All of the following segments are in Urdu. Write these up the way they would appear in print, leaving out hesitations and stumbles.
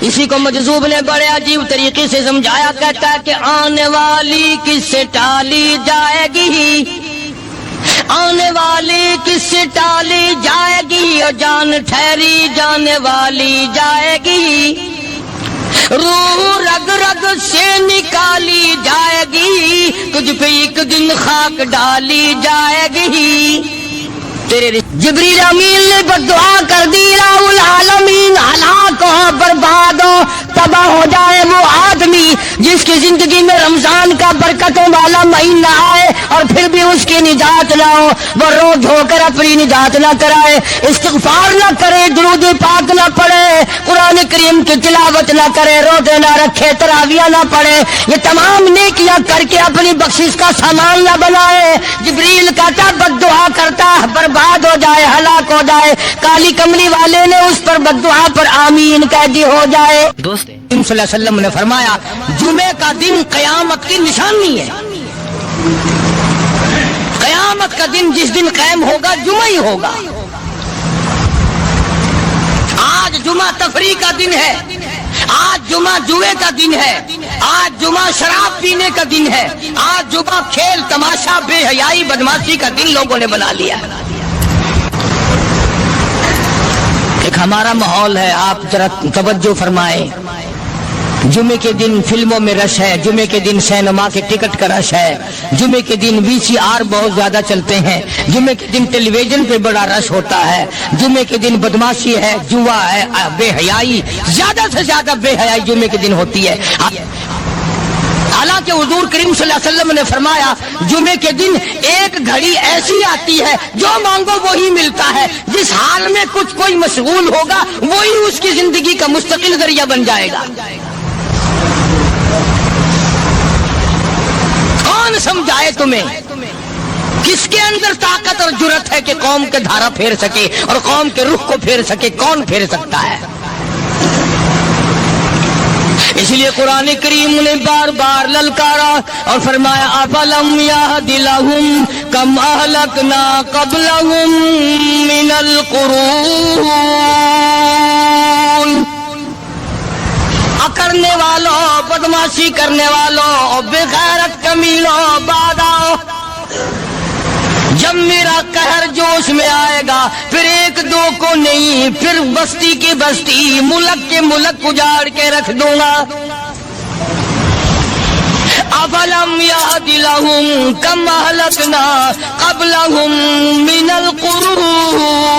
اسی کو مجذوب نے بڑے عجیب طریقے سے سمجھایا، کہتا ہے کہ آنے والی کس سے ٹالی جائے گی، آنے والی کس سے ٹالی جائے گی، اور جان ٹھہری جانے والی جائے گی، روح رگ رگ سے نکالی جائے گی، تجھ پہ ایک دن خاک ڈالی جائے گی۔ تیرے جبریل امین نے بدعا کر دی، الہ العالمین ہلاک ہو، برباد ہو، تباہ ہو جائے وہ آدمی جس کی زندگی میں رمضان کا برکتوں والا مہینہ آئے اور پھر بھی اس کی نجات نہ ہو، وہ رو دھو کر اپنی نجات نہ کرائے، استغفار نہ کرے، درود پاک نہ پڑھے، قرآن کریم کی تلاوت نہ کرے، روزے نہ رکھے، تراویح نہ پڑھے، یہ تمام نیکیاں کر کے اپنی بخشش کا سامان نہ بنائے۔ جبریل کہتا بددعا کرتا برباد ہو جائے، ہلاک ہو جائے، کالی کملی والے نے اس پر بددعا پر آمین کہہ دی، ہو جائے۔ دوست صلی اللہ علیہ وسلم نے فرمایا جمعے کا دن قیامت کی نشانی ہے، قیامت کا دن جس دن قائم ہوگا جمعہ ہی ہوگا۔ آج جمعہ تفریح کا دن ہے، آج جمعہ جوئے کا دن ہے، آج جمعہ شراب پینے کا دن ہے، آج جمعہ کھیل تماشا بے حیائی بدماشی کا دن لوگوں نے بنا لیا ہے۔ ایک ہمارا ماحول ہے، آپ ذرا توجہ فرمائیں، جمعے کے دن فلموں میں رش ہے، جمعے کے دن سینما کے ٹکٹ کا رش ہے، جمعے کے دن VCR بہت زیادہ چلتے ہیں، جمعے کے دن ٹیلی ویژن پہ بڑا رش ہوتا ہے، جمعے کے دن بدماشی ہے، جوا ہے، بے حیائی، زیادہ سے زیادہ بے حیائی جمعے کے دن ہوتی ہے۔ حالانکہ حضور کریم صلی اللہ علیہ وسلم نے فرمایا جمعے کے دن ایک گھڑی ایسی آتی ہے جو مانگو وہی ملتا ہے، جس حال میں کچھ کوئی مشغول ہوگا وہی اس کی زندگی کا مستقل ذریعہ بن جائے گا۔ کون سمجھائے تمہیں؟ کس کے اندر طاقت اور جرأت ہے کہ قوم کے دھارا پھیر سکے اور قوم کے رخ کو پھیر سکے؟ کون پھیر سکتا ہے؟ اس لیے قرآن کریم نے بار بار للکارا اور فرمایا افلم یہد لہم کم اہلکنا قبلہم من القرون، اکڑنے والوں، بدماشی کرنے والوں، بے غیرت کمیلوں، بعد آؤ، جب میرا قہر جوش میں آئے گا پھر ایک دو کو نہیں، پھر بستی کی بستی، ملک کے ملک اجاڑ کے رکھ دوں گا۔ افلم یہد لہم کم اہلکنا قبلہم من القرون،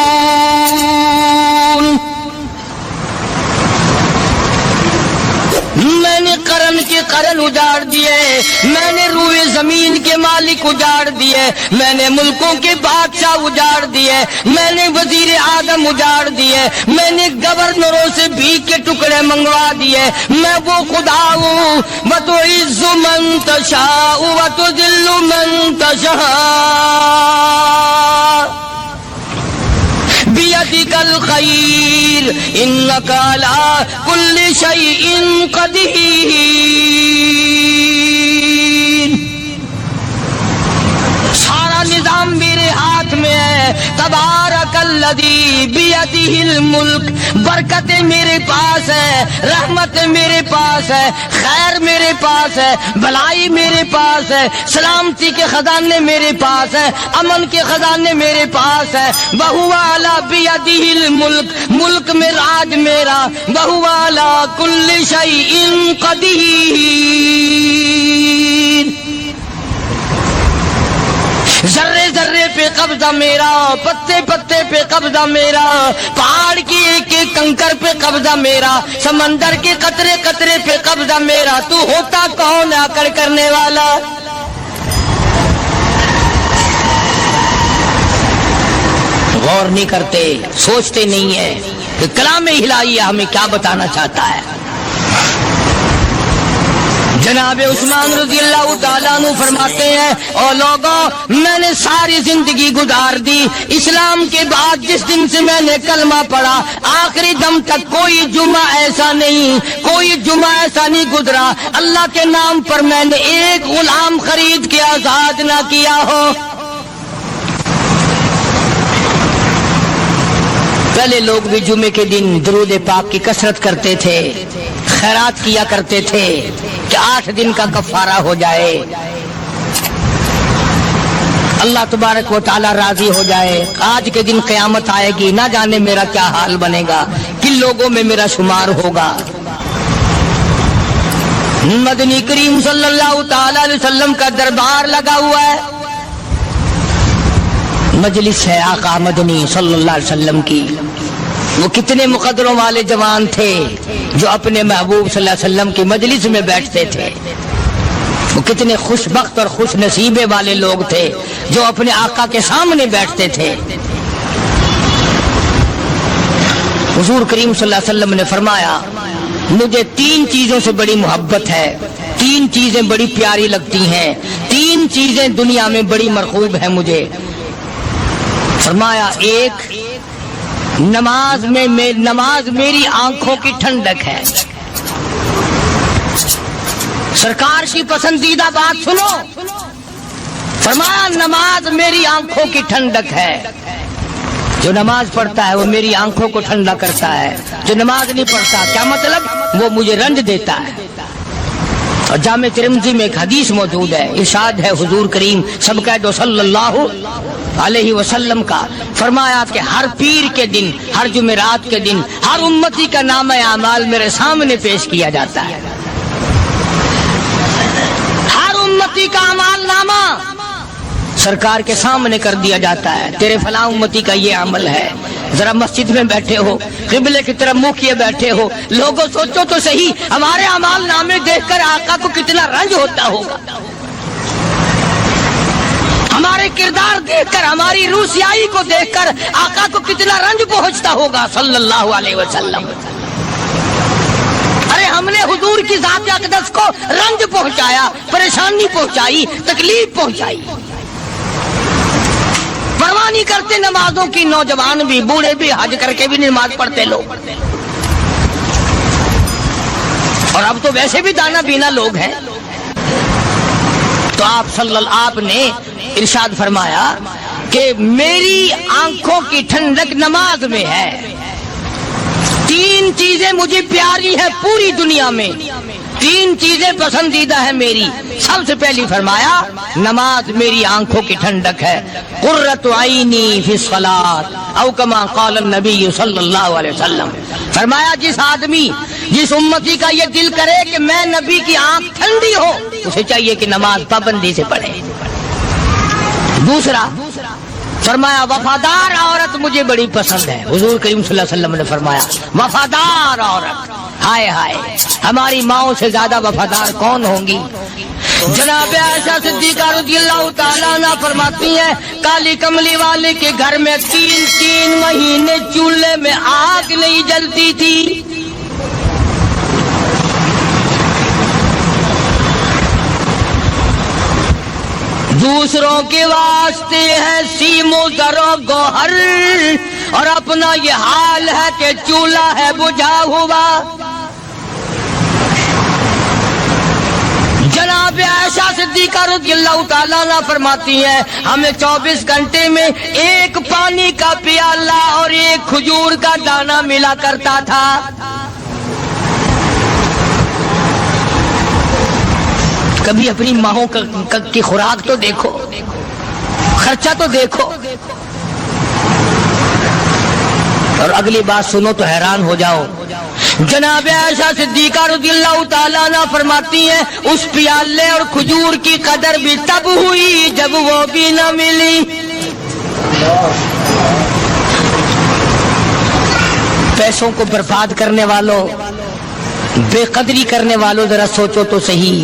میں نے قرن کے قرن اجاڑ دیے، میں نے روئے زمین کے مالک اجاڑ دیے، میں نے ملکوں کے بادشاہ اجاڑ دیے، میں نے وزیر اعظم اجاڑ دیے، میں نے گورنروں سے بھیک کے ٹکڑے منگوا دیے۔ میں وہ خدا ہوں وَتُعِزُّ مَن تَشَاءُ وَتُذِلُّ مَن تَشَاءُ بِيَدِكَ الْخَيْرُ إِنَّكَ عَلَى كُلِّ شَيْءٍ قَدِيرٌ۔ سارا نظام میرے ہاتھ میں ہے، تبارک الذی بیدہ الملک، برکتیں میرے پاس ہے، رحمت میرے پاس ہے، خیر میرے پاس ہے، بھلائی میرے پاس ہے، سلامتی کے خزانے میرے پاس ہے، امن کے خزانے میرے پاس ہے۔ وَهُوَ عَلَى بِيَدِهِ الْمُلْكُ، ملک میں راج میرا، وَهُوَ عَلَى كُلِّ شَيْءٍ قَدِيرٌ۔ ذرے ذرے پہ قبضہ میرا، پتے پتے پہ قبضہ میرا، پہاڑ کی ایک ایک کنکر پہ قبضہ میرا، سمندر کے قطرے قطرے پہ قبضہ میرا۔ تو ہوتا کون ہے اکڑ کرنے والا؟ غور نہیں کرتے، سوچتے نہیں ہیں کہ کلام الہی ہمیں کیا بتانا چاہتا ہے۔ جناب عثمان رضی اللہ تعالیٰ عنہ فرماتے ہیں او لوگوں، میں نے ساری زندگی گزار دی، اسلام کے بعد جس دن سے میں نے کلمہ پڑھا آخری دم تک کوئی جمعہ ایسا نہیں، کوئی جمعہ ایسا نہیں گزرا اللہ کے نام پر میں نے ایک غلام خرید کے آزاد نہ کیا ہو۔ پہلے لوگ بھی جمعے کے دن درود پاک کی کثرت کرتے تھے، خیرات کیا کرتے تھے کہ 8 دن کا کفارہ ہو جائے، اللہ تبارک و تعالی راضی ہو جائے۔ آج کے دن قیامت آئے گی، نہ جانے میرا کیا حال بنے گا، کن لوگوں میں میرا شمار ہوگا۔ مدنی کریم صلی اللہ تعالی علیہ وسلم کا دربار لگا ہوا ہے، مجلس ہے آقا مدنی صلی اللہ علیہ وسلم کی۔ وہ کتنے مقدروں والے جوان تھے جو اپنے محبوب صلی اللہ علیہ وسلم کی مجلس میں بیٹھتے تھے، وہ کتنے خوش بخت اور خوش نصیبے والے لوگ تھے جو اپنے آقا کے سامنے بیٹھتے تھے۔ حضور کریم صلی اللہ علیہ وسلم نے فرمایا مجھے 3 چیزوں سے بڑی محبت ہے، 3 چیزیں بڑی پیاری لگتی ہیں، 3 چیزیں دنیا میں بڑی مرغوب ہیں مجھے۔ فرمایا ایک نماز میری آنکھوں کی ٹھنڈک ہے۔ سرکار کی پسندیدہ بات سنو، فرمایا نماز میری آنکھوں کی ٹھنڈک ہے۔ جو نماز پڑھتا ہے وہ میری آنکھوں کو ٹھنڈا کرتا ہے، جو نماز نہیں پڑھتا کیا مطلب، وہ مجھے رنج دیتا ہے۔ اور جامع ترمذی میں ایک حدیث موجود ہے، ارشاد ہے حضور کریم سب کہہ دو صلی اللہ علیہ وسلم کا، فرمایا کہ ہر پیر کے دن، ہر جمعرات کے دن ہر امتی کا نامہ اعمال میرے سامنے پیش کیا جاتا ہے۔ ہر امتی کا اعمال نامہ سرکار کے سامنے کر دیا جاتا ہے، تیرے فلاں امتی کا یہ عمل ہے۔ ذرا مسجد میں بیٹھے ہو، قبلے کی طرف منہ کیے بیٹھے ہو، لوگوں سوچو تو صحیح ہمارے اعمال نامے دیکھ کر آقا کو کتنا رنج ہوتا ہوگا، ہمارے کردار دیکھ کر، ہماری روسیائی کو دیکھ کر آقا کو کتنا رنج پہنچتا ہوگا صلی اللہ علیہ وسلم۔ ارے ہم نے حضور کی ذات اقدس کو رنج پہنچایا، پریشانی پہنچائی، تکلیف پہنچائی، پرواہ نہیں کرتے نمازوں کی، نوجوان بھی بوڑھے بھی حج کر کے بھی نماز پڑھتے لوگ، اور اب تو ویسے بھی دانا بینا لوگ ہیں۔ تو آپ نے ارشاد فرمایا کہ میری آنکھوں کی ٹھنڈک نماز میں ہے، 3 چیزیں مجھے پیاری ہیں پوری دنیا میں، 3 چیزیں پسندیدہ ہیں میری۔ سب سے پہلی فرمایا نماز میری آنکھوں کی ٹھنڈک ہے، قرۃ عینی فی الصلاۃ او کما قال النبی صلی اللہ علیہ وسلم۔ فرمایا جس امتی کا یہ دل کرے کہ میں نبی کی آنکھ ٹھنڈی ہو، اسے چاہیے کہ نماز پابندی سے پڑھے۔ دوسرا فرمایا وفادار عورت مجھے بڑی پسند ہے۔ حضور کریم صلی اللہ علیہ وسلم نے فرمایا وفادار عورت، ہائے ہائے ہماری ماؤں سے زیادہ وفادار کون ہوں گی۔ جناب عائشہ صدیقہ رضی اللہ تعالیٰ عنہ فرماتی ہیں کالی کملی والے کے گھر میں 3 مہینے چولہے میں آگ نہیں جلتی تھی۔ دوسروں کے واسطے ہے سیم و زر و گوہر، اور اپنا یہ حال ہے کہ چولہا ہے بجھا ہوا۔ جناب عائشہ صدیقہ رضی اللہ تعالیٰ عنہ فرماتی ہیں ہمیں 24 گھنٹے میں 1 پانی کا پیالہ اور 1 کھجور کا دانہ ملا کرتا تھا۔ کبھی اپنی ماہوں کی خوراک تو دیکھو، خرچہ تو دیکھو، اور اگلی بات سنو تو حیران ہو جاؤ۔ جناب عائشہ صدیقہ رضی اللہ تعالیٰ عنہ فرماتی ہیں اس پیالے اور کھجور کی قدر بھی تب ہوئی جب وہ بھی نہ ملی۔ پیسوں کو برباد کرنے والوں، بے قدری کرنے والوں، ذرا سوچو تو صحیح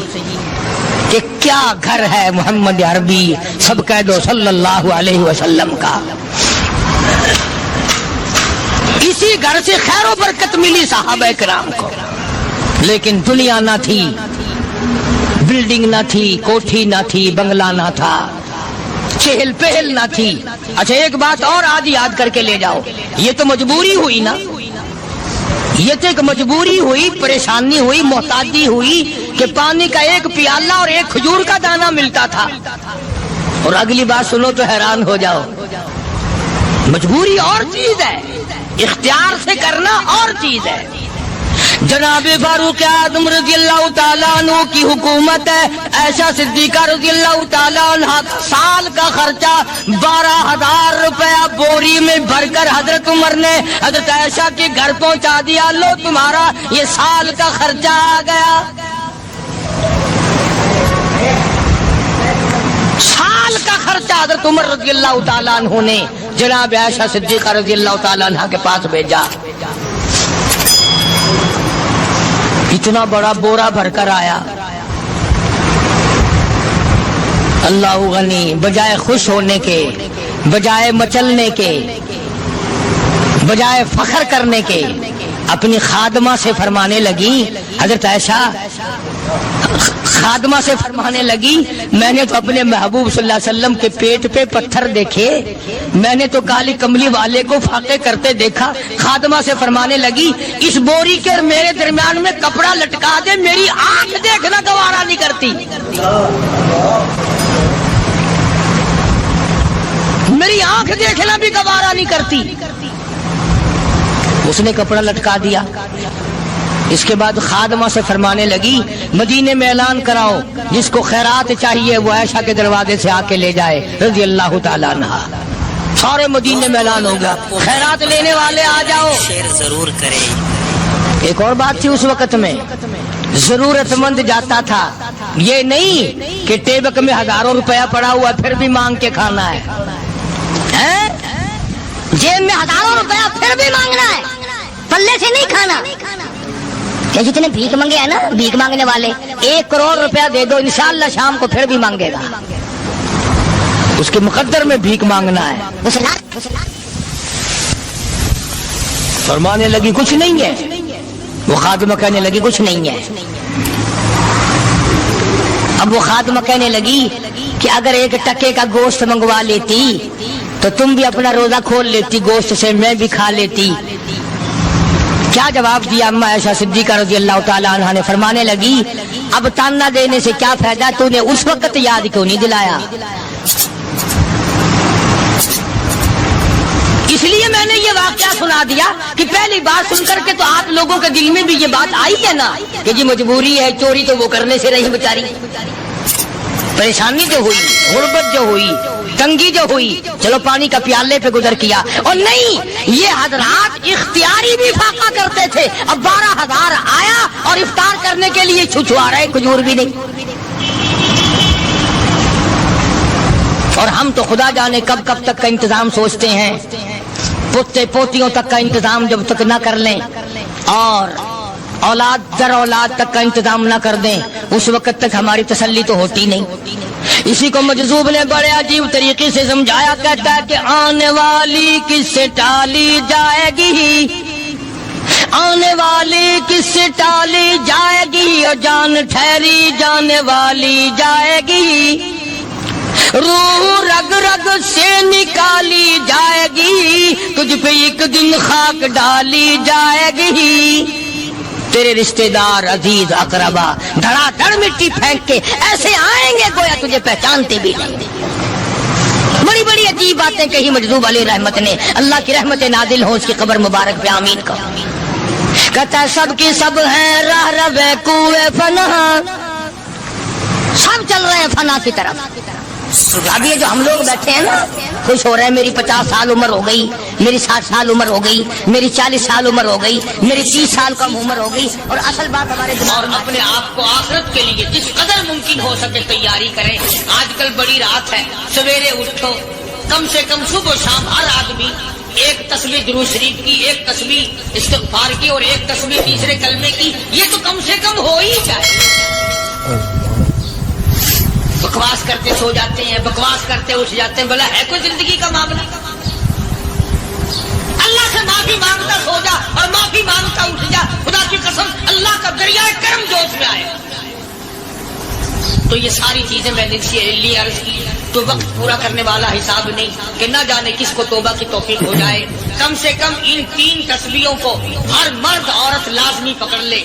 کہ کیا گھر ہے محمد عربی سب کہہ دو صلی اللہ علیہ وسلم کا۔ اسی گھر سے خیر و برکت ملی صحابہ کرام کو، لیکن دنیا نہ تھی، بلڈنگ نہ تھی، کوٹھی نہ تھی، بنگلہ نہ تھا، چہل پہل نہ تھی۔ اچھا ایک بات اور آج یاد کر کے لے جاؤ، یہ تو مجبوری ہوئی نا، یہ تو ایک مجبوری ہوئی، پریشانی ہوئی، محتاجی ہوئی کہ پانی کا 1 پیالہ اور 1 کھجور کا دانہ ملتا تھا۔ اور اگلی بات سنو تو حیران ہو جاؤ، مجبوری اور چیز ہے، اختیار سے کرنا اور چیز ہے. جناب فاروق اعظم رضی اللہ تعالیٰ عنہ کی حکومت ہے. عائشہ صدیقہ رضی اللہ تعالیٰ عنہ سال کا خرچہ 12,000 روپیہ بوری میں بھر کر حضرت عمر نے حضرت عائشہ کے گھر پہنچا دیا. لو تمہارا یہ سال کا خرچہ آ گیا. سال کا خرچہ حضرت عمر رضی اللہ تعالیٰ عنہ نے جناب عائشہ صدیقہ رضی اللہ تعالیٰ عنہ کے پاس بھیجا. اتنا بڑا بورا بھر کر آیا. اللہ غنی، بجائے خوش ہونے کے، بجائے مچلنے کے، بجائے فخر کرنے کے، اپنی خادمہ سے فرمانے لگی. حضرت عائشہ خادمہ سے فرمانے لگی میں نے تو اپنے محبوب صلی اللہ علیہ وسلم کے پیٹ پہ پتھر دیکھے، میں نے تو کالی کملی والے کو فاقے کرتے دیکھا. خادمہ سے فرمانے لگی اس بوری کے اور میرے درمیان میں کپڑا لٹکا دے، میری آنکھ دیکھنا گوارا نہیں کرتی، میری آنکھ دیکھنا بھی گوارا نہیں کرتی. اس نے کپڑا لٹکا دیا. اس کے بعد خادمہ سے فرمانے لگی مدینے میں اعلان کراؤ جس کو خیرات چاہیے وہ عائشہ کے دروازے سے آ کے لے جائے رضی اللہ تعالیٰ عنہ. سارے مدینے میں اعلان ہوگا خیرات لینے والے آ جاؤ. شیئر ضرور کریں. ایک اور بات تھی اس وقت میں، ضرورت مند جاتا تھا، یہ نہیں کہ ٹیبک میں ہزاروں روپیہ پڑا ہوا پھر بھی مانگ کے کھانا ہے. جیب میں ہزاروں روپیہ پھر بھی مانگنا ہے، پلے سے نہیں کھانا. کہ جتنے بھیک مانگے ہیں نا بھیک مانگنے والے، 1 کروڑ روپیہ دے دو انشاءاللہ شام کو پھر بھی مانگے گا. اس کے مقدر میں بھیک مانگنا ہے. فرمانے لگی کچھ نہیں ہے. وہ خادمہ کہنے لگی کچھ نہیں ہے. اب وہ خادمہ کہنے لگی کہ اگر 1 ٹکے کا گوشت منگوا لیتی تو تم بھی اپنا روزہ کھول لیتی گوشت سے، میں بھی کھا لیتی. کیا جواب دیا اما عائشہ صدیقہ رضی اللہ تعالیٰ عنہ نے؟ فرمانے لگی اب تانا دینے سے کیا فائدہ، تو نے اس وقت یاد کیوں نہیں دلایا؟ اس لیے میں نے یہ واقعہ سنا دیا کہ پہلی بات سن کر کے تو آپ لوگوں کے دل میں بھی یہ بات آئی ہے نا کہ جی مجبوری ہے، چوری تو وہ کرنے سے رہی بیچاری، پریشانی جو ہوئی، غربت جو ہوئی، تنگی جو ہوئی، چلو پانی کا پیالے پہ گزر کیا. اور نہیں، یہ حضرات اختیاری بھی فاقہ کرتے تھے. اب 12,000 آیا اور افطار کرنے کے لیے چھچوا رہے، کھجور بھی نہیں. اور ہم تو خدا جانے کب کب تک کا انتظام سوچتے ہیں، پوتے پوتیوں تک کا انتظام جب تک نہ کر لیں اور اولاد در اولاد تک کا انتظام نہ کر دیں اس وقت تک ہماری تسلی تو ہوتی نہیں. اسی کو مجذوب نے بڑے عجیب طریقے سے سمجھایا، کہتا ہے کہ آنے والی کس سے ٹالی جائے گی، آنے والی کس سے ٹالی جائے گی، اور جان ٹھہری جانے والی جائے گی، روح رگ رگ سے نکالی جائے گی، تجھ پہ ایک دن خاک ڈالی جائے گی. تیرے رشتہ دار عزیز اقربا دھڑا دھڑ مٹی پھینک کے ایسے آئیں گے گویا تجھے پہچانتے بھی نہیں. بڑی بڑی عجیب باتیں کہی مجذوب علیہ رحمت نے. اللہ کی رحمت نازل ہو اس کی قبر مبارک پہ آمین کا. کہتا ہے سب کی سب ہیں راہ رہے کوئے فنا، سب چل رہے ہیں فنا کی طرف. اب یہ جو ہم لوگ بیٹھے ہیں نا خوش ہو رہے ہیں، میری 50 سال عمر ہو گئی، میری 60 سال عمر ہو گئی، میری 40 سال عمر ہو گئی، میری 30 سال کم عمر ہو گئی. اور اصل بات ہمارے اور اپنے آپ کو آخرت کے لیے جس قدر ممکن ہو سکے تیاری کریں. آج کل بڑی رات ہے، سویرے اٹھو، کم سے کم صبح و شام ہر آدمی 1 تسبیح درود شریف کی، 1 تسبیح استغفار کی اور 1 تسبیح تیسرے کلمے کی، یہ تو کم سے کم ہو ہی جائے. بکواس کرتے سو جاتے ہیں، بکواس کرتے اٹھ جاتے ہیں. بلا ہے کوئی زندگی کا معاملہ؟ اللہ سے معافی مانگتا سو جا اور معافی مانگتا اٹھ جا. خدا کی قسم اللہ کا دریائے کرم جوش میں آئے. تو یہ ساری چیزیں میں نے لیے عرض کی تو وقت پورا کرنے والا حساب نہیں کہ نہ جانے کس کو توبہ کی توفیق ہو جائے. کم سے کم ان 3 تسبیحوں کو ہر مرد عورت لازمی پکڑ لے.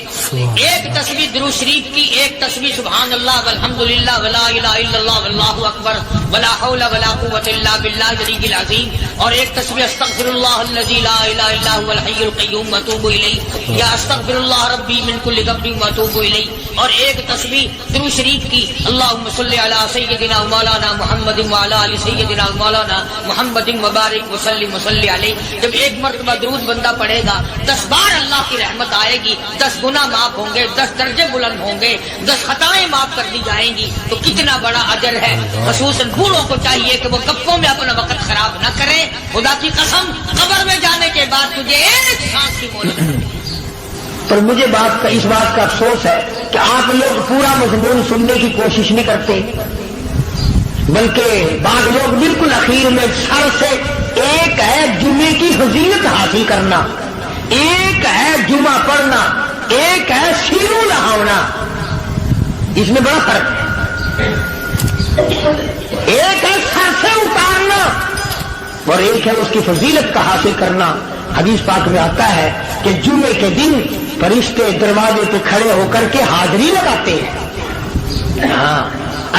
ایک تسبیح درود شریف کی، ایک تسبیح سبحان اللہ والحمدللہ ولا الہ الا اللہ واللہ اکبر ولا حول ولا قوۃ الا باللہ العلی العظیم، اور ایک تسبیح استغفر اللہ الذی لا الہ الا هو الحی القیوم واتوب الیہ یا استغفر اللہ ربی من کل ذنب واتوب الیہ، اور ایک تسبیح درود شریف کی اللہم صلی علی سیدنا مولانا محمد وعلی آل سیدنا مولانا محمد مبارک وسلم وصلی علیہ. جب ایک مرتبہ درود بندہ پڑھے گا 10 بار اللہ کی رحمت آئے گی، 10 گناہ معاف ہوں گے، 10 درجے بلند ہوں گے، 10 خطائیں معاف کر دی جائیں گی. تو کتنا بڑا اجر ہے. خصوصاً بوڑھوں کو چاہیے کہ وہ گپوں میں اپنا وقت خراب نہ کریں. خدا کی قسم قبر میں جانے کے بعد تجھے ایک سانس کی مہلت نہیں. پر مجھے اس بات کا افسوس ہے کہ آپ لوگ پورا مضمون سننے کی کوشش نہیں کرتے، بلکہ بعض لوگ بالکل اخیر میں سر سے، ایک ہے جمعے کی فضیلت حاصل کرنا، ایک ہے جمعہ پڑھنا، ایک ہے سیرو نہاونا. اس میں بڑا فرق ہے. ایک ہے سر سے اتارنا اور ایک ہے اس کی فضیلت کا حاصل کرنا. حدیث پاک میں آتا ہے کہ جمعے کے دن فرشتے دروازے پہ کھڑے ہو کر کے حاضری لگاتے ہیں. ہاں،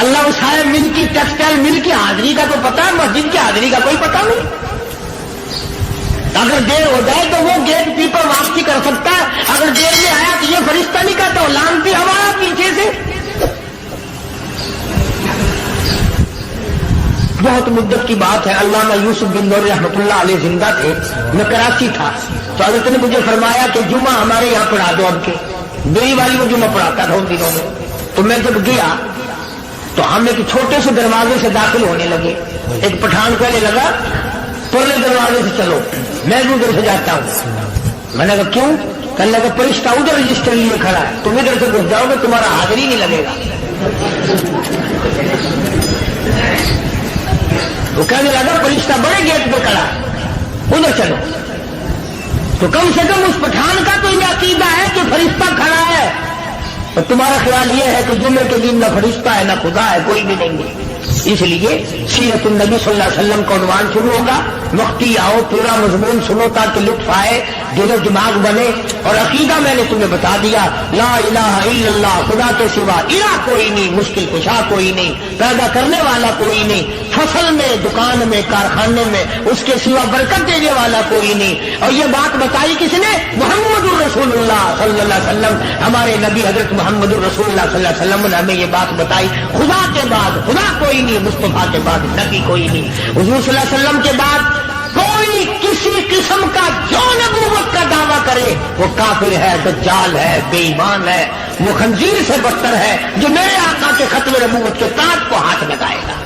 اللہ وسائل مل کی ٹیکسٹائل مل کی حاضری کا تو پتا ہے، مسجد کی حاضری کا کوئی پتا نہیں. اگر دیر ہو جائے تو وہ گیٹ کیپر واپسی کر سکتا ہے. اگر دیر میں آیا تو یہ فرشتہ نہیں کہتا، وہ لانتی ہوا پیچھے سے. بہت مدت کی بات ہے، علامہ یوسف بن نور رحمۃ اللہ علیہ زندہ تھے. میں کراچی تھا تو حضرت نے مجھے فرمایا کہ جمعہ ہمارے یہاں پڑھا دو. اب کے میری والی وہ جمعہ پڑھاتا تھا ان دنوں میں. تو میں جب گیا تو ہم ایک چھوٹے سے دروازے سے داخل ہونے لگے. ایک پٹھان کہنے لگا پرلے دروازے سے چلو، میں بھی ادھر سے جاتا ہوں. میں نے کہا کیوں؟ کہنے لگا فرشتہ ادھر رجسٹر لیے کھڑا ہے، تم ادھر سے گھس جاؤ گے تمہارا حاضری نہیں لگے گا. وہ کہنے لگا فرشتہ بڑے گیٹ پہ کھڑا ہے، ادھر چلو. تو کم سے کم اس پٹھان کا تو یہ عقیدہ ہے کہ فرشتہ کھڑا ہے، اور تمہارا خیال یہ ہے کہ جمعے کے دن نہ فرشتہ ہے نہ خدا ہے، کوئی بھی نہیں ہے. اس لیے سیرت النبی صلی اللہ علیہ وسلم کا عنوان شروع ہوگا. وقتی آؤ، پورا مضمون سنو تاکہ لطف آئے، دل و دماغ بنے. اور عقیدہ میں نے تمہیں بتا دیا، لا الہ الا اللہ، خدا کے سوا الہ کوئی نہیں، مشکل کشا کوئی نہیں، پیدا کرنے والا کوئی نہیں، فصل میں، دکان میں، کارخانے میں اس کے سوا برکت دینے والا کوئی نہیں. اور یہ بات بتائی کس نے؟ محمد الرسول اللہ صلی اللہ علیہ وسلم. ہمارے نبی حضرت محمد الرسول اللہ صلی اللہ علیہ وسلم نے ہمیں یہ بات بتائی. خدا کے بعد خدا کوئی نہیں، مصطفیٰ کے بعد نبی کوئی نہیں. حضور صلی اللہ علیہ وسلم کے بعد کوئی کسی قسم کا جو نبوت کا دعویٰ کرے وہ کافر ہے، دجال ہے، بے ایمان ہے، وہ خنزیر سے بدتر ہے جو میرے آقا کے ختم نبوت کے تاج کو ہاتھ لگائے گا.